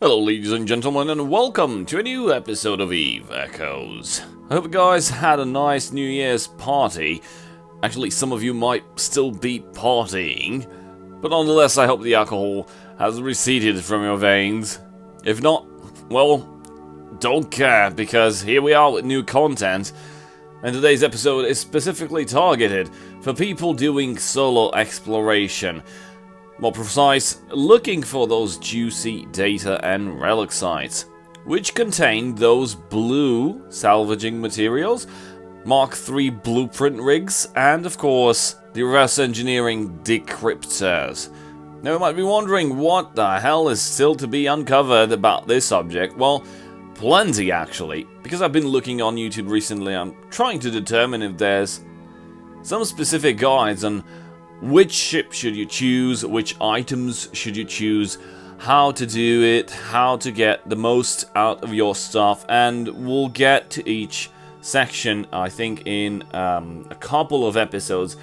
Hello ladies and gentlemen, and welcome to a new episode of Eve Echoes. I hope you guys had a nice New Year's party. Actually, some of you might still be partying, but nonetheless I hope the alcohol has receded from your veins. If not, well, don't care, because here we are with new content, and today's episode is specifically targeted for people doing solo exploration. More precise, looking for those juicy data and relic sites, which contain those blue salvaging materials, Mark III blueprint rigs, and of course, the reverse engineering decryptors. Now you might be wondering what the hell is still to be uncovered about this subject. Well, plenty actually, because I've been looking on YouTube recently. I'm trying to determine if there's some specific guides on which ship should you choose, which items should you choose, how to do it, how to get the most out of your stuff, and we'll get to each section, I think, in a couple of episodes.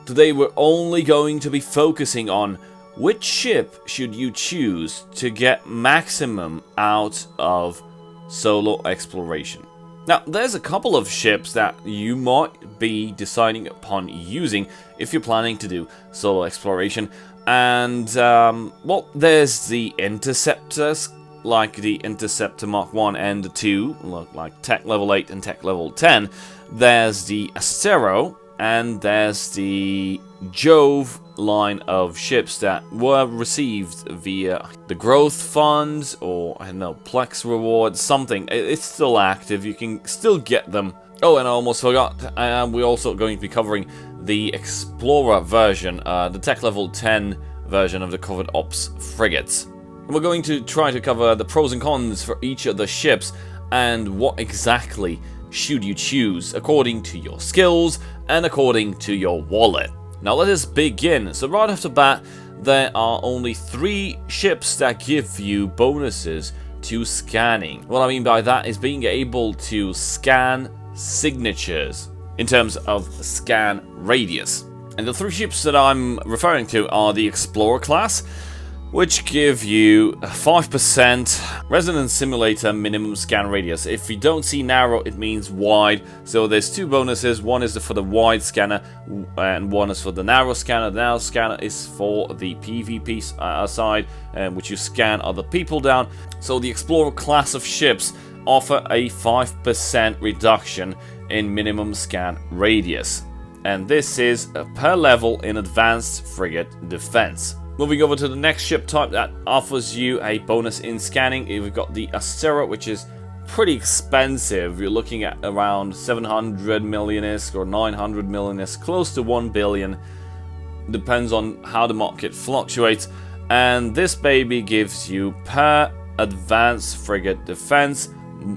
Today we're only going to be focusing on which ship should you choose to get maximum out of solo exploration. Now, there's a couple of ships that you might be deciding upon using if you're planning to do solo exploration. And, well, there's the Interceptors, like the Interceptor Mark 1 and 2, like Tech Level 8 and Tech Level 10. There's the Astero, and there's the Jove line of ships that were received via the growth funds, or I don't know, Plex rewards, something. It's still active, you can still get them. Oh, and I almost forgot, we're also going to be covering the Explorer version, the Tech Level 10 version of the Covert Ops frigates. And we're going to try to cover the pros and cons for each of the ships, and what exactly should you choose according to your skills and according to your wallet. Now let us begin. So right off the bat, there are only 3 ships that give you bonuses to scanning. What I mean by that is being able to scan signatures in terms of scan radius. And the 3 ships that I'm referring to are the Explorer class, which give you a 5% resonance simulator minimum scan radius. If you don't see narrow, it means wide. So there's 2 bonuses. One is for the wide scanner, and one is for the narrow scanner. The narrow scanner is for the PvP side, which you scan other people down. So the Explorer class of ships offer a 5% reduction in minimum scan radius. And this is per level in advanced frigate defense. Moving over to the next ship type that offers you a bonus in scanning, we've got the Astero, which is pretty expensive. You're looking at around 700 million-isk or 900 million-isk, close to 1 billion. Depends on how the market fluctuates. And this baby gives you, per advanced frigate defense,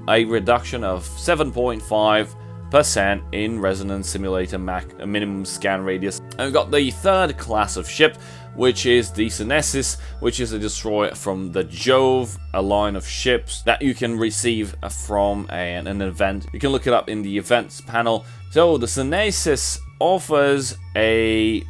a reduction of 7.5% in resonance simulator minimum scan radius. And we've got the third class of ship, which is the Sunesis, which is a destroyer from the Jove, a line of ships that you can receive from an event. You can look it up in the events panel. So the Sunesis offers a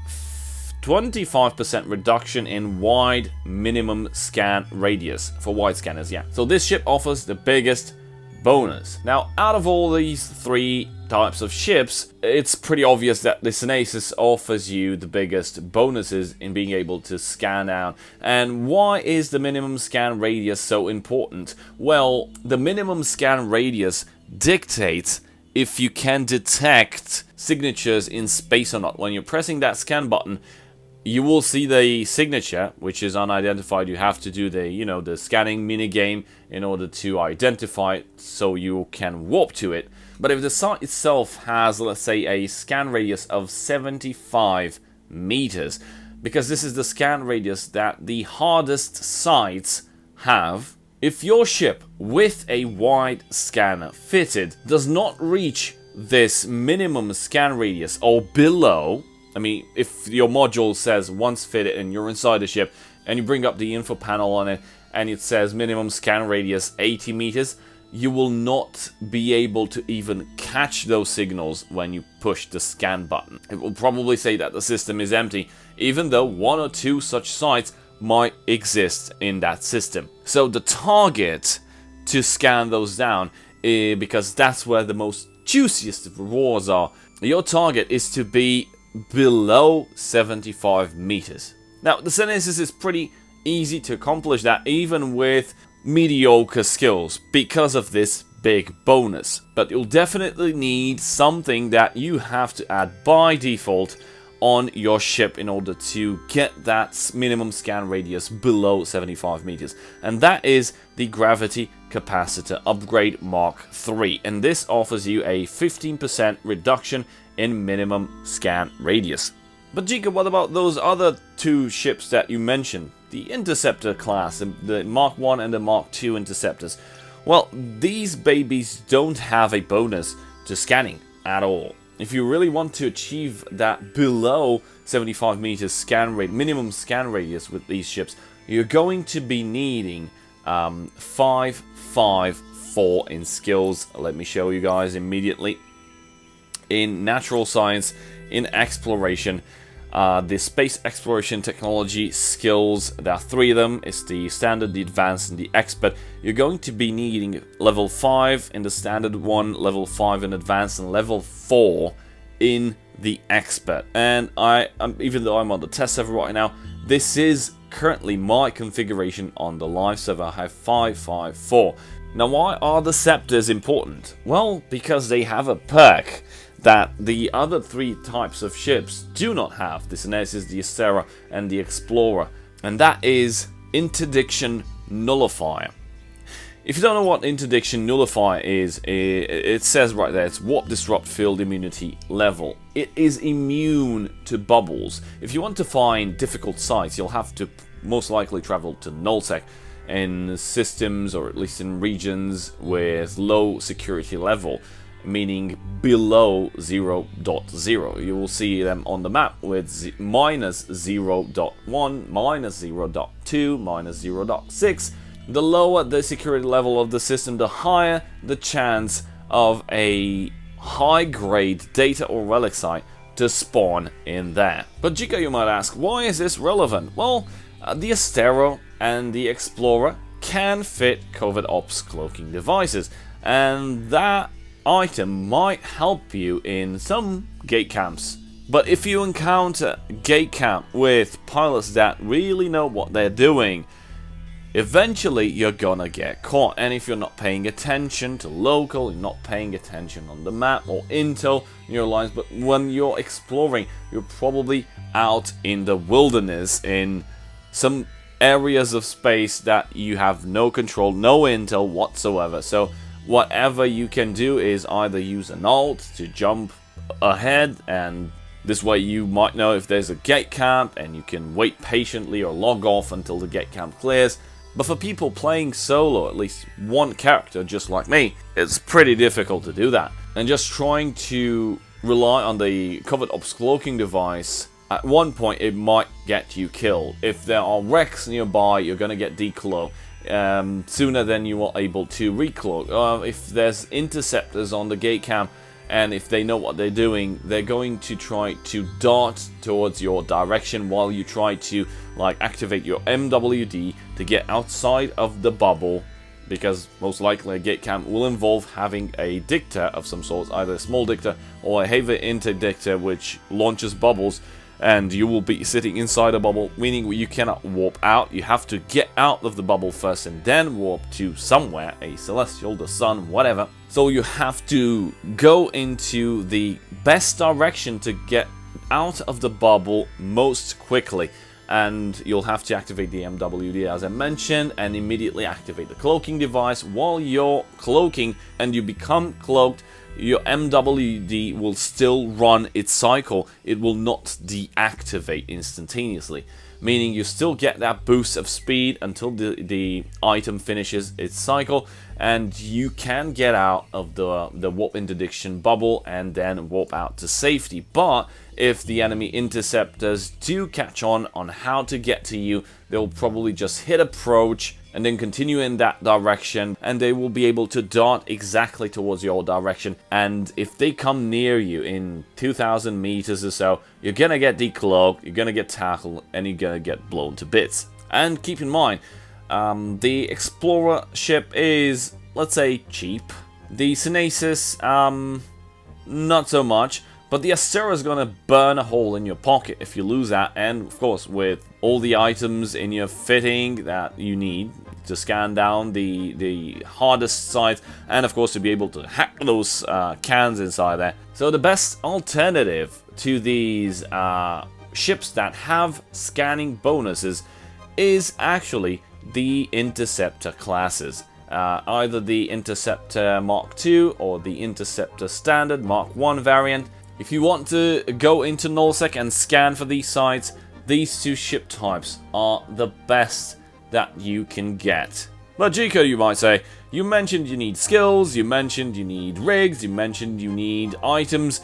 25% reduction in wide minimum scan radius for wide scanners, yeah. So this ship offers the biggest bonus. Now, out of all these 3 types of ships, it's pretty obvious that the Sunesis offers you the biggest bonuses in being able to scan out. And why is the minimum scan radius so important? Well, the minimum scan radius dictates if you can detect signatures in space or not. When you're pressing that scan button, you will see the signature, which is unidentified. You have to do the scanning minigame in order to identify it so you can warp to it. But if the site itself has, let's say, a scan radius of 75 meters, because this is the scan radius that the hardest sites have, if your ship with a wide scanner fitted does not reach this minimum scan radius or below, I mean, if your module says once fitted and you're inside the ship and you bring up the info panel on it and it says minimum scan radius 80 meters, you will not be able to even catch those signals when you push the scan button. It will probably say that the system is empty, even though 1 or 2 such sites might exist in that system. So the target to scan those down, because that's where the most juiciest rewards are, your target is to be below 75 meters. Now, the Sunesis is pretty easy to accomplish that even with mediocre skills because of this big bonus. But you'll definitely need something that you have to add by default on your ship in order to get that minimum scan radius below 75 meters. And that is the Gravity Capacitor Upgrade Mark III. And this offers you a 15% reduction in minimum scan radius. But Gica, what about those other two ships that you mentioned? The Interceptor class, the Mark I and the Mark II Interceptors. Well, these babies don't have a bonus to scanning at all. If you really want to achieve that below 75 meters scan rate, minimum scan radius with these ships, you're going to be needing 554 in skills. Let me show you guys immediately. In natural science, in exploration, the space exploration technology skills, there are 3 of them. It's the standard, the advanced, and the expert. You're going to be needing level 5 in the standard one, level 5 in advanced, and level 4 in the expert. And even though I'm on the test server right now, this is currently my configuration on the live server. I have 554. Now, why are the scepters important? Well, because they have a perk that the other 3 types of ships do not have. The Sunesis, the Astero, and the Explorer. And that is Interdiction Nullifier. If you don't know what Interdiction Nullifier is, it says right there, it's Warp Disrupt Field Immunity level. It is immune to bubbles. If you want to find difficult sites, you'll have to most likely travel to nullsec in systems, or at least in regions with low security level, meaning below 0.0. You will see them on the map with minus 0.1, minus 0.2, minus 0.6. The lower the security level of the system, the higher the chance of a high-grade data or relic site to spawn in there. But Gica, you might ask, why is this relevant? Well, the Astero and the Explorer can fit covert ops cloaking devices, and that item might help you in some gate camps. But if you encounter gate camp with pilots that really know what they're doing, eventually you're gonna get caught. And if you're not paying attention to local, you're not paying attention on the map or intel in your lines, but when you're exploring, you're probably out in the wilderness in some areas of space that you have no control, no intel whatsoever. So whatever you can do is either use an alt to jump ahead, and this way you might know if there's a gate camp and you can wait patiently or log off until the gate camp clears. But for people playing solo, at least one character just like me, it's pretty difficult to do that. And just trying to rely on the covert ops cloaking device, at one point it might get you killed. If there are wrecks nearby, you're gonna get decloaked sooner than you are able to recloak. If there's interceptors on the gate camp, and if they know what they're doing, they're going to try to dart towards your direction while you try to activate your MWD to get outside of the bubble, because most likely a gate camp will involve having a dictator of some sort, either a small dictator or a heavy interdictator which launches bubbles, and you will be sitting inside a bubble, meaning you cannot warp out. You have to get out of the bubble first and then warp to somewhere, a celestial, the sun, whatever. So you have to go into the best direction to get out of the bubble most quickly. And you'll have to activate the MWD as I mentioned, and immediately activate the cloaking device while you're cloaking, and you become cloaked. Your MWD will still run its cycle. It will not deactivate instantaneously, meaning you still get that boost of speed until the item finishes its cycle, and you can get out of the warp interdiction bubble and then warp out to safety. But if the enemy interceptors do catch on how to get to you, they'll probably just hit approach and then continue in that direction, and they will be able to dart exactly towards your direction. And if they come near you in 2,000 meters or so, you're gonna get decloaked, you're gonna get tackled, and you're gonna get blown to bits. And keep in mind, the Explorer ship is, let's say, cheap. The Sunesis, not so much. But the Astero is going to burn a hole in your pocket if you lose that. And, of course, with all the items in your fitting that you need to scan down the hardest sites. And, of course, to be able to hack those cans inside there. So the best alternative to these ships that have scanning bonuses is actually the Interceptor classes. Either the Interceptor Mark II or the Interceptor Standard Mark I variant. If you want to go into nullsec and scan for these sites, these two ship types are the best that you can get. But Gica, you might say, you mentioned you need skills, you mentioned you need rigs, you mentioned you need items.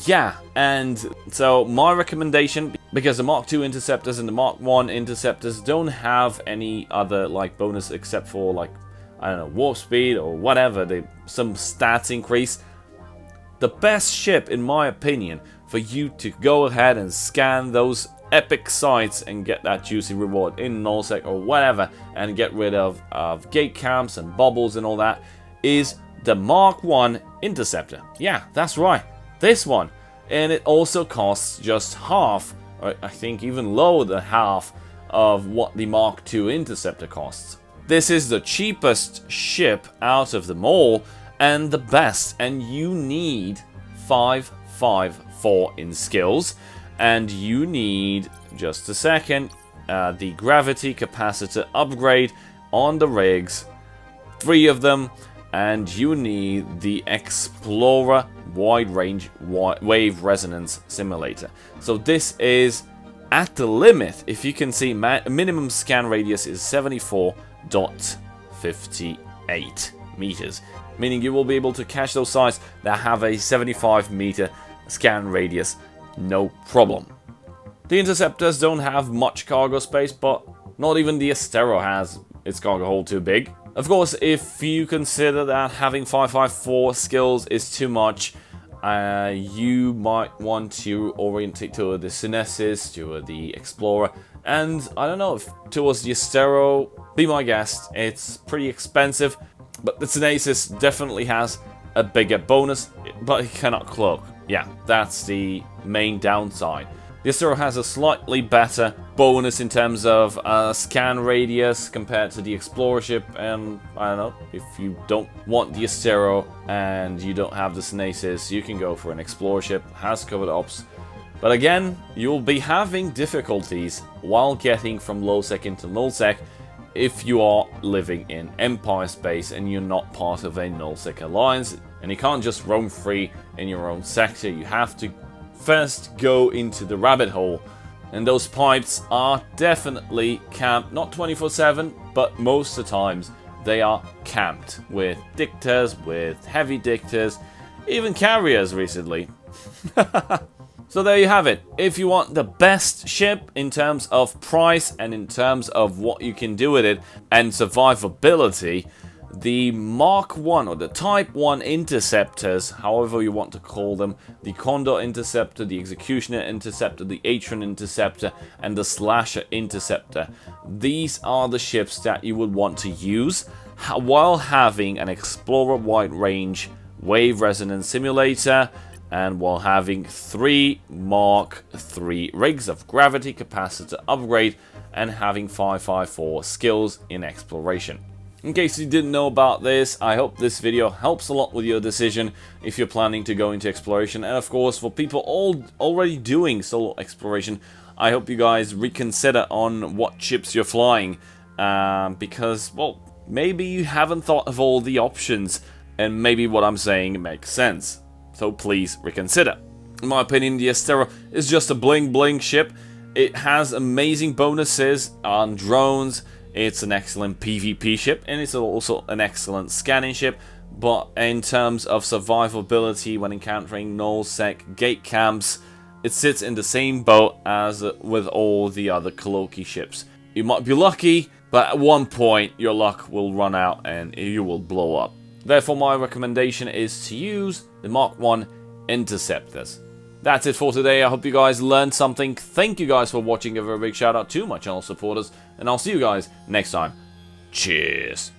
Yeah, and so my recommendation, because the Mark II Interceptors and the Mark I Interceptors don't have any other like bonus except for like, I don't know, warp speed or whatever, some stats increase. The best ship, in my opinion, for you to go ahead and scan those epic sites and get that juicy reward in nullsec or whatever, and get rid of gate camps and bubbles and all that, is the Mark I Interceptor. Yeah, that's right, this one. And it also costs just half, or I think even lower than half, of what the Mark II Interceptor costs. This is the cheapest ship out of them all, and the best, and you need 554 in skills, and you need, just a second, the gravity capacitor upgrade on the rigs, 3 of them, and you need the Explorer wide range wave resonance simulator. So this is at the limit. If you can see, minimum scan radius is 74.58 meters. Meaning you will be able to catch those sites that have a 75 meter scan radius, no problem. The Interceptors don't have much cargo space, but not even the Astero has its cargo hold too big. Of course, if you consider that having 554 skills is too much, you might want to orientate toward the Sunesis, toward the Explorer, and I don't know, if towards the Astero, be my guest, it's pretty expensive. But the Sunesis definitely has a bigger bonus, but it cannot cloak. Yeah, that's the main downside. The Astero has a slightly better bonus in terms of scan radius compared to the Explorer ship, and I don't know, if you don't want the Astero and you don't have the Sunesis, you can go for an Explorer ship, has covered ops. But again, you'll be having difficulties while getting from low-sec into null-sec, if you are living in Empire space and you're not part of a nullsec alliance, and you can't just roam free in your own sector. You have to first go into the rabbit hole, and those pipes are definitely camped, not 24/7, but most of the times they are camped with dictors, with heavy dictors, even carriers recently. So there you have it. If you want the best ship in terms of price and in terms of what you can do with it and survivability, the Mark I or the Type 1 Interceptors, however you want to call them, the Condor Interceptor, the Executioner Interceptor, the Atron Interceptor, and the Slasher Interceptor. These are the ships that you would want to use while having an Explorer wide range wave resonance simulator, and while having 3 Mark III rigs of gravity capacitor upgrade, and having 554 skills in exploration. In case you didn't know about this, I hope this video helps a lot with your decision if you're planning to go into exploration. And of course, for people already doing solo exploration, I hope you guys reconsider on what ships you're flying, because, well, maybe you haven't thought of all the options, and maybe what I'm saying makes sense. So please reconsider. In my opinion, the Astero is just a bling bling ship. It has amazing bonuses on drones. It's an excellent PvP ship, and it's also an excellent scanning ship. But in terms of survivability when encountering null-sec gate camps, it sits in the same boat as with all the other Coloki ships. You might be lucky, but at one point your luck will run out and you will blow up. Therefore, my recommendation is to use the Mark I Interceptors. that's it for today. I hope you guys learned something. Thank you guys for watching. A very big shout out to my channel supporters. And I'll see you guys next time. Cheers.